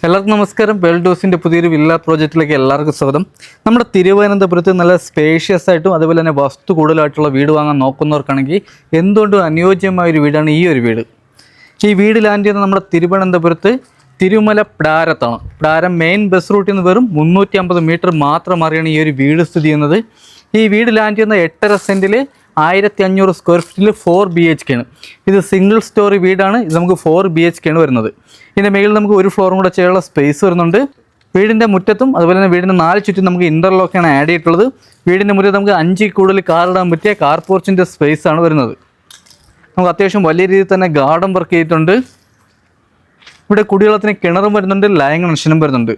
എല്ലാവർക്കും നമസ്കാരം. ബെൽഡോസിൻ്റെ പുതിയൊരു വില്ല പ്രോജക്റ്റിലേക്ക് എല്ലാവർക്കും സ്വാഗതം. നമ്മുടെ തിരുവനന്തപുരത്ത് നല്ല സ്പേഷ്യസ് ആയിട്ടും അതുപോലെ തന്നെ വസ്തു കൂടുതലായിട്ടുള്ള വീട് വാങ്ങാൻ നോക്കുന്നവർക്കാണെങ്കിൽ എന്തുകൊണ്ടും അനുയോജ്യമായ ഒരു വീടാണ് ഈ ഒരു വീട്. ഈ വീട് ലാൻഡ് ചെയ്യുന്നത് നമ്മുടെ തിരുവനന്തപുരത്ത് തിരുമല പ്ടാരത്താണ്. പ്ടാരം മെയിൻ ബസ് റൂട്ടിൽ നിന്ന് വെറും 350 മീറ്റർ മാത്രം മാറിയാണ് ഈ ഒരു വീട് സ്ഥിതി ചെയ്യുന്നത്. ഈ വീട് ലാൻഡ് ചെയ്യുന്ന 8.5 സെൻറ്റിൽ 1500 സ്ക്വയർ ഫീറ്റിൽ 4 BHK ആണ്. ഇത് സിംഗിൾ സ്റ്റോറി വീടാണ്. ഇത് നമുക്ക് 4 BHK ആണ് വരുന്നത്. ഇതിൻ്റെ മേളിൽ നമുക്ക് ഒരു ഫ്ലോറും കൂടെ ചെയ്യാനുള്ള സ്പേസ് വരുന്നുണ്ട്. വീടിൻ്റെ മുറ്റത്തും അതുപോലെ തന്നെ വീടിൻ്റെ 4 ചുറ്റും നമുക്ക് ഇൻ്റർലോക്കാണ് ആഡ് ചെയ്തിട്ടുള്ളത്. വീടിൻ്റെ മുറ്റത്ത് നമുക്ക് 5 കൂടുതൽ കാർ ഇടാൻ പറ്റിയ കാർ പോർച്ചിൻ്റെ സ്പേസ് ആണ് വരുന്നത്. നമുക്ക് അത്യാവശ്യം വലിയ രീതിയിൽ തന്നെ ഗാർഡൻ വർക്ക് ചെയ്തിട്ടുണ്ട്. ഇവിടെ കുടിവെള്ളത്തിന് കിണറും വരുന്നുണ്ട്, ലൈൻ കണക്ഷനും വരുന്നുണ്ട്.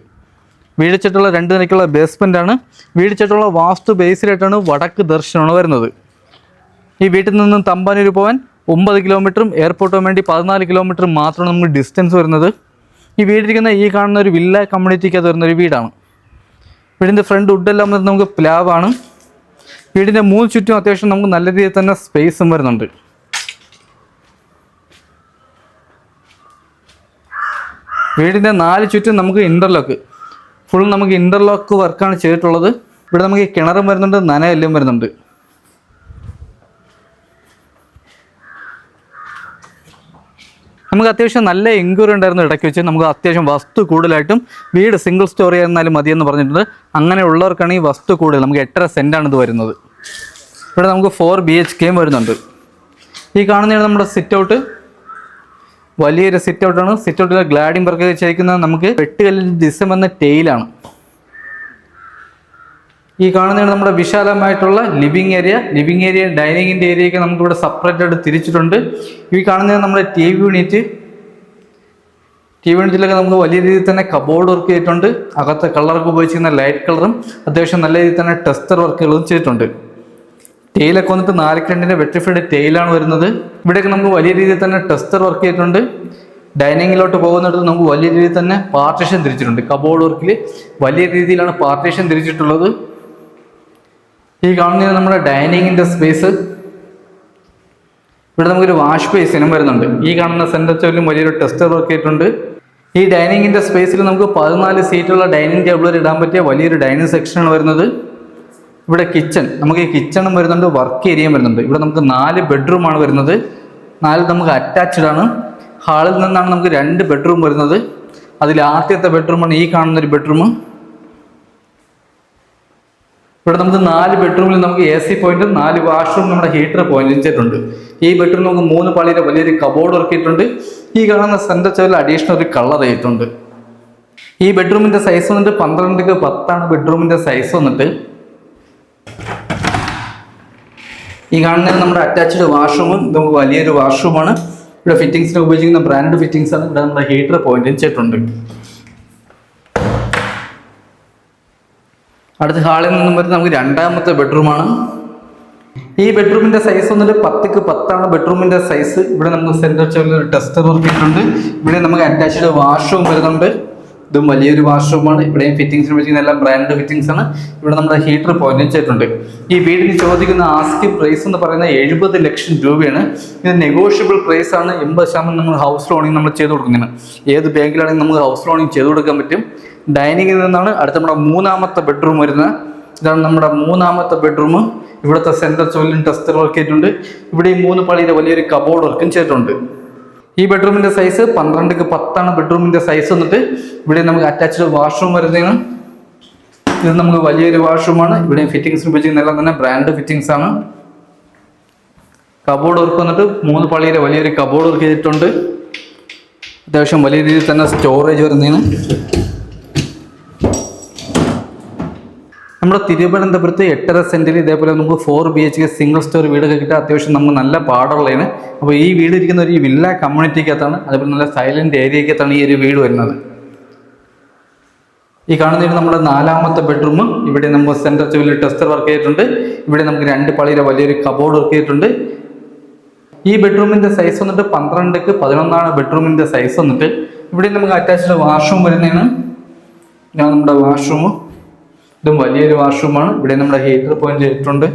വീട് ചുറ്റുള്ള 2 നിലയ്ക്കുള്ള ബേസ്മെൻ്റ് ആണ്. വീട് ചുറ്റുള്ള വാസ്തു ബേസിലായിട്ടാണ് വടക്ക് ദർശനമാണ് വരുന്നത്. ഈ വീട്ടിൽ നിന്നും തമ്പാനൂർ പോകാൻ 9 കിലോമീറ്ററും എയർപോർട്ടിന് വേണ്ടി 14 കിലോമീറ്റർ മാത്രമാണ് നമുക്ക് ഡിസ്റ്റൻസ് വരുന്നത്. ഈ വീടിരിക്കുന്ന ഈ കാണുന്ന ഒരു വില്ല കമ്മ്യൂണിറ്റിക്കകത്ത് വരുന്ന ഒരു വീടാണ്. വീടിൻ്റെ ഫ്രണ്ട് വുഡെല്ലാം നമുക്ക് പ്ലാവാണ്. വീടിൻ്റെ 3 ചുറ്റും അത്യാവശ്യം നമുക്ക് നല്ല രീതിയിൽ തന്നെ സ്പേസും വരുന്നുണ്ട്. വീടിൻ്റെ 4 ചുറ്റും നമുക്ക് ഇൻ്റർലോക്ക് ഫുൾ നമുക്ക് ഇൻ്റർലോക്ക് വർക്കാണ് ചെയ്തിട്ടുള്ളത്. ഇവിടെ നമുക്ക് കിണറും വരുന്നുണ്ട്, നനയെല്ലാം വരുന്നുണ്ട്. നമുക്ക് അത്യാവശ്യം നല്ല എൻക്വയറി ഉണ്ടായിരുന്നു ഇടയ്ക്ക് വെച്ച്. നമുക്ക് അത്യാവശ്യം വസ്തു കൂടുതലായിട്ടും വീട് സിംഗിൾ സ്റ്റോറി ആയിരുന്നാലും മതിയെന്ന് പറഞ്ഞിട്ടുണ്ട്. അങ്ങനെയുള്ളവർക്കാണ് ഈ വസ്തു കൂടുതൽ. നമുക്ക് 8.5 സെൻറ്റാണ് ഇത് വരുന്നത്. ഇവിടെ നമുക്ക് 4 BHK വരുന്നുണ്ട്. ഈ കാണുന്നതാണ് നമ്മുടെ സിറ്റ് ഔട്ട്. വലിയൊരു സിറ്റ് ഔട്ടാണ്. സിറ്റ് ഔട്ടിൽ ഗ്ലാഡിംഗ് വർക്ക് ചെയ്തിരിക്കുന്നത് നമുക്ക് 8 കല്ലിൽ ഡിസം എന്ന ടെയിലാണ്. ഈ കാണുന്നതാണ് നമ്മുടെ വിശാലമായിട്ടുള്ള ലിവിങ് ഏരിയ. ഡൈനിങ്ങിൻ്റെ ഏരിയയൊക്കെ നമുക്കിവിടെ സെപ്പറേറ്റ് ആയിട്ട് തിരിച്ചിട്ടുണ്ട്. ഈ കാണുന്നത് നമ്മുടെ ടി വി യൂണിറ്റിലൊക്കെ നമുക്ക് വലിയ രീതിയിൽ തന്നെ കബോർഡ് വർക്ക് ചെയ്തിട്ടുണ്ട്. അകത്തെ കളറൊക്കെ ഉപയോഗിച്ചിരിക്കുന്ന ലൈറ്റ് കളറും അത്യാവശ്യം നല്ല രീതിയിൽ തന്നെ ടെസ്റ്റർ വർക്കുകളും ചെയ്തിട്ടുണ്ട്. ടെയിലൊക്കെ വന്നിട്ട് 4 വെട്രിഫൈഡ് ടെയിലാണ് വരുന്നത്. ഇവിടെയൊക്കെ നമുക്ക് വലിയ രീതിയിൽ തന്നെ ടെസ്റ്റർ വർക്ക് ചെയ്തിട്ടുണ്ട്. ഡൈനിങ്ങിലോട്ട് പോകുന്നിടത്ത് നമുക്ക് വലിയ രീതിയിൽ തന്നെ പാർട്ടീഷൻ തിരിച്ചിട്ടുണ്ട്. കബോർഡ് വർക്കിൽ വലിയ രീതിയിലാണ് പാർട്ടീഷൻ തിരിച്ചിട്ടുള്ളത്. ഈ കാണുന്നത് നമ്മുടെ ഡൈനിങ്ങിൻ്റെ സ്പേസ്. ഇവിടെ നമുക്കൊരു വാഷ് ബേസിനും വരുന്നുണ്ട്. ഈ കാണുന്ന സെൻറ്റർ ചോലും വലിയൊരു ടെസ്റ്റർ വർക്ക് ചെയ്തിട്ടുണ്ട്. ഈ ഡൈനിങ്ങിൻ്റെ സ്പേസിൽ നമുക്ക് 14 സീറ്റുള്ള ഡൈനിങ് ടേബിളിൽ ഇടാൻ പറ്റിയ വലിയൊരു ഡൈനിങ് സെക്ഷനാണ് വരുന്നത്. ഇവിടെ നമുക്ക് ഈ കിച്ചണും വരുന്നുണ്ട്, വർക്ക് ഏരിയയും വരുന്നുണ്ട്. ഇവിടെ നമുക്ക് 4 ബെഡ്റൂമാണ് വരുന്നത്. 4 നമുക്ക് അറ്റാച്ച്ഡ് ആണ്. ഹാളിൽ നിന്നാണ് നമുക്ക് 2 ബെഡ്റൂം വരുന്നത്. അതിൽ ആദ്യത്തെ ബെഡ്റൂമാണ് ഈ കാണുന്നൊരു ബെഡ്റൂം. ഇവിടെ നമുക്ക് 4 ബെഡ്റൂമിൽ നമുക്ക് AC പോയിന്റും 4 വാഷ്റൂം നമ്മുടെ ഹീറ്റർ പോയിന്റും ചെയ്തിട്ടുണ്ട്. ഈ ബെഡ്റൂമിൽ നമുക്ക് 3 പാളിയുടെ വലിയൊരു കബോർഡ് ഇറക്കിയിട്ടുണ്ട്. ഈ കാണുന്ന സെൻറ്റർ ചോറിൽ അഡീഷണൽ ഒരു കളർ ചെയ്തിട്ടുണ്ട്. ഈ ബെഡ്റൂമിൻ്റെ സൈസ് വന്നിട്ട് 12x10 ബെഡ്റൂമിൻ്റെ സൈസ് വന്നിട്ട്. ഈ കാണുന്നത് നമ്മുടെ അറ്റാച്ച്ഡ് വാഷ്റൂമും നമുക്ക് വലിയൊരു വാഷ്റൂമാണ്. ഇവിടെ ഫിറ്റിംഗ്സിന് ഉപയോഗിക്കുന്ന ബ്രാൻഡ് ഫിറ്റിംഗ്സ് ആണ്. ഇവിടെ നമ്മുടെ ഹീറ്റർ പോയിന്റും ചെയ്തിട്ടുണ്ട്. അടുത്ത ഹാളിൽ നിന്നും വരുന്ന നമുക്ക് 2ാമത്തെ ബെഡ്റൂമാണ്. ഈ ബെഡ്റൂമിൻ്റെ സൈസ് വന്നിട്ട് 10x10 ബെഡ്റൂമിൻ്റെ സൈസ്. ഇവിടെ നമുക്ക് സെൻറ്റർ ചോറിൽ ഒരു ടെസ്റ്റർ വർക്ക് ചെയ്തിട്ടുണ്ട്. ഇവിടെ നമുക്ക് അറ്റാച്ച്ഡ് വാഷ്റൂം വരുന്നുണ്ട്. ഇതും വലിയൊരു വാഷ്റൂമാണ്. ഇവിടെയും ഫിറ്റിംഗ്സിന് ഉപയോഗിക്കുന്ന എല്ലാം ബ്രാൻഡ് ഫിറ്റിംഗ്സ് ആണ്. ഇവിടെ നമ്മുടെ ഹീറ്റർ പോയിന്റ് ചെയ്തിട്ടുണ്ട്. ഈ വീടിന് ചോദിക്കുന്ന ആസ്കിംഗ് പ്രൈസ് എന്ന് പറയുന്നത് 70 ലക്ഷം രൂപയാണ്. ഇത് നെഗോഷ്യബിൾ പ്രൈസ് ആണ്. 80% നമ്മൾ ഹൗസ് ലോണിങ് നമ്മൾ ചെയ്ത് കൊടുക്കുന്നതാണ്. ഏത് ബാങ്കിലാണെങ്കിൽ നമുക്ക് ഹൗസ് ലോണിങ് ചെയ്ത് കൊടുക്കാൻ പറ്റും. ഡൈനിങ്ങിൽ നിന്നാണ് അടുത്ത നമ്മുടെ 3ാമത്തെ ബെഡ്റൂം വരുന്നത്. ഇതാണ് നമ്മുടെ 3ാമത്തെ ബെഡ്റൂം. ഇവിടുത്തെ സെൻറ്റർ ചോലിലും ടെസ്റ്റർ വർക്ക് ചെയ്തിട്ടുണ്ട്. ഇവിടെ ഈ 3 പാളിയുടെ വലിയൊരു കബോർഡ് വർക്കും ചെയ്തിട്ടുണ്ട്. ഈ ബെഡ്റൂമിൻ്റെ സൈസ് 12x10 ബെഡ്റൂമിൻ്റെ സൈസ് വന്നിട്ട്. ഇവിടെ നമുക്ക് അറ്റാച്ച്ഡ് വാഷ്റൂം വരുന്നതാണ്. ഇത് നമുക്ക് വലിയൊരു വാഷ്റൂമാണ്. ഇവിടെ ഫിറ്റിംഗ്സിന് ഉപയോഗിക്കുന്ന എല്ലാം തന്നെ ബ്രാൻഡ് ഫിറ്റിംഗ്സ് ആണ്. കബോർഡ് വർക്ക് വന്നിട്ട് 3 പാളിയുടെ വലിയൊരു കബോർഡ് വർക്ക് ചെയ്തിട്ടുണ്ട്. അത്യാവശ്യം വലിയ രീതിയിൽ തന്നെ സ്റ്റോറേജ് വരുന്നതാണ്. നമ്മുടെ തിരുവനന്തപുരത്ത് 8.5 സെൻറ്റിൽ ഇതേപോലെ നമുക്ക് 4 BHK സിംഗിൾ സ്റ്റോറി വീടൊക്കെ കിട്ടുക അത്യാവശ്യം നമുക്ക് നല്ല പാടുള്ളതാണ്. അപ്പോൾ ഈ വീട് ഇരിക്കുന്ന ഒരു വില്ല കമ്മ്യൂണിറ്റിക്കകത്താണ്. അതേപോലെ നല്ല സൈലൻറ്റ് ഏരിയക്കകത്താണ് ഈ ഒരു വീട് വരുന്നത്. ഈ കാണുന്നതിന് നമ്മുടെ 4ാമത്തെ ബെഡ്റൂം. ഇവിടെ നമുക്ക് സെൻറ്റർ ചോലിൽ ടെസ്റ്റർ വർക്ക് ചെയ്തിട്ടുണ്ട്. ഇവിടെ നമുക്ക് 2 പാളിയുടെ വലിയൊരു കബോർഡ് വർക്ക് ചെയ്തിട്ടുണ്ട്. ഈ ബെഡ്റൂമിൻ്റെ സൈസ് വന്നിട്ട് 12x11 ബെഡ്റൂമിൻ്റെ സൈസ് വന്നിട്ട്. ഇവിടെ നമുക്ക് അറ്റാച്ച്ഡ് വാഷ്റൂം വരുന്നതാണ്. ഇതാണ് നമ്മുടെ വാഷ്റൂം. ഇതും വലിയൊരു വാഷ്റൂമാണ്. ഇവിടെ നമ്മുടെ ഹീറ്റർ പോയിന്റ് ചെയ്തിട്ടുണ്ട്.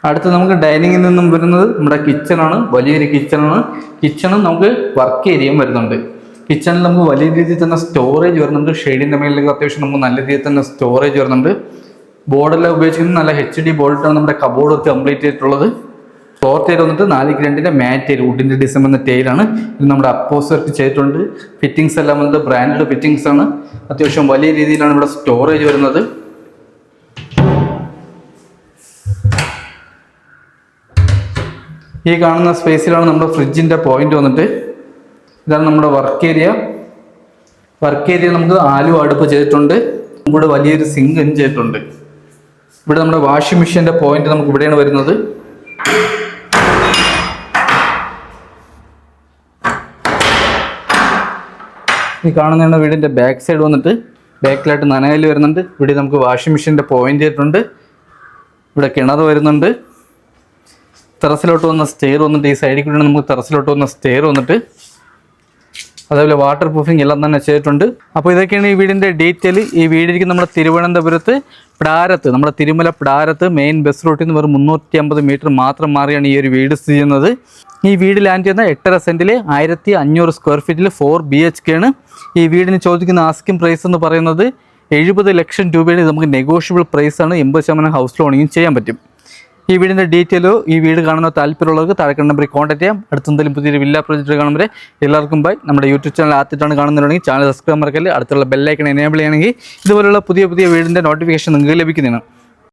അടുത്ത് നമുക്ക് ഡൈനിങ്ങിൽ നിന്നും വരുന്നത് നമ്മുടെ കിച്ചണാണ്. വലിയൊരു കിച്ചണാണ്. കിച്ചണും നമുക്ക് വർക്ക് ഏരിയയും വരുന്നുണ്ട്. കിച്ചണിൽ നമുക്ക് വലിയ രീതിയിൽ തന്നെ സ്റ്റോറേജ് വരുന്നുണ്ട്. ഷെയ്ഡിൻ്റെ മേളിലേക്ക് അത്യാവശ്യം നമുക്ക് നല്ല രീതിയിൽ തന്നെ സ്റ്റോറേജ് വരുന്നുണ്ട്. ബോർഡെല്ലാം ഉപയോഗിച്ചിരിക്കുന്നത് നല്ല HD ബോർഡിലാണ് നമ്മുടെ കബോർഡ് വർക്ക് കംപ്ലീറ്റ് ചെയ്തിട്ടുള്ളത്. ഫ്ലോർ ടൈൽ വന്നിട്ട് 4x2 മാറ്റ് ടൈൽ വുഡിൻ്റെ ഡിസൈൻ വന്ന ടൈലാണ്. ഇത് നമ്മുടെ അപ്പോസ് വർക്ക് ചെയ്തിട്ടുണ്ട്. ഫിറ്റിംഗ്സ് എല്ലാം വന്നത് ബ്രാൻഡഡ് ഫിറ്റിംഗ്സ് ആണ്. അത്യാവശ്യം വലിയ രീതിയിലാണ് ഇവിടെ സ്റ്റോറേജ് വരുന്നത്. ഈ കാണുന്ന സ്പേസിലാണ് നമ്മുടെ ഫ്രിഡ്ജിൻ്റെ പോയിന്റ് വന്നിട്ട്. ഇതാണ് നമ്മുടെ വർക്ക് ഏരിയ. വർക്ക് ഏരിയ നമുക്ക് ആലു അടുപ്പ് ചെയ്തിട്ടുണ്ട്. ഇവിടെ വലിയൊരു സിങ്ക് ചെയ്തിട്ടുണ്ട്. ഇവിടെ നമ്മുടെ വാഷിംഗ് മെഷീൻ്റെ പോയിന്റ് നമുക്ക് ഇവിടെയാണ് വരുന്നത്. ഈ കാണുന്നതാണ് വീടിൻ്റെ ബാക്ക് സൈഡ് വന്നിട്ട്. ബാക്കിലായിട്ട് നനകല്ല് വരുന്നുണ്ട്. ഇവിടെ നമുക്ക് വാഷിംഗ് മെഷീൻ്റെ പോയിന്റ് ചെയ്തിട്ടുണ്ട്. ഇവിടെ കിണർ വരുന്നുണ്ട്. ടെറസിലോട്ട് വന്ന സ്റ്റെയർ വന്നിട്ട് ഈ സൈഡിൽ കൂടി നമുക്ക് ടെറസിലോട്ട് വന്ന സ്റ്റെയർ വന്നിട്ട്. അതേപോലെ വാട്ടർ പ്രൂഫിങ് എല്ലാം തന്നെ ചെയ്തിട്ടുണ്ട്. അപ്പോൾ ഇതൊക്കെയാണ് ഈ വീടിൻ്റെ ഡീറ്റെയിൽ. ഈ വീടിരിക്കും നമ്മുടെ തിരുവനന്തപുരത്ത് പ്ടാരത്ത്, നമ്മുടെ തിരുമല പ്ടാരത്ത് മെയിൻ ബസ് റൂട്ടിൽ നിന്ന് വെറും 350 മീറ്റർ മാത്രം മാറിയാണ് ഈ ഒരു വീട് സ്ഥിതി ചെയ്യുന്നത്. ഈ വീട് ലാൻഡ് ചെയ്യുന്ന 8.5 സെൻറ്റിൽ 1500 സ്ക്വയർ ഫീറ്റിൽ 4 BHK ആണ്. ഈ വീടിന് ചോദിക്കുന്ന ആസ്കിംഗ് പ്രൈസ് എന്ന് പറയുന്നത് 70 ലക്ഷം രൂപയുടെ. നമുക്ക് നെഗോഷ്യബിൾ പ്രൈസാണ്. 80% ഹൗസ് ലോണിങ്ങും ചെയ്യാൻ പറ്റും. ഈ വീടിൻ്റെ ഡീറ്റെയിലോ ഈ വീട് കാണുന്ന താല്പര്യമുള്ളവർക്ക് താഴെ നമ്പറിൽ കോൺടാക്ട് ചെയ്യാം. അടുത്തെന്തെങ്കിലും പുതിയൊരു വില്ല പ്രോജക്റ്റ് കാണുമ്പോൾ എല്ലാവർക്കും ബൈ. നമ്മുടെ യൂട്യൂബ് ചാനൽ ആദ്യമായിട്ടാണ് കാണുന്നുണ്ടെങ്കിൽ ചാനൽ സബ്സ്ക്രൈബ് മറക്കല്ലേ. അടുത്തുള്ള ബെല്ലൈക്കൺ എനേബിൾ ചെയ്യണമെങ്കിൽ ഇതുപോലുള്ള പുതിയ വീടിൻ്റെ നോട്ടിഫിക്കേഷൻ നിങ്ങൾക്ക് ലഭിക്കുന്നതാണ്.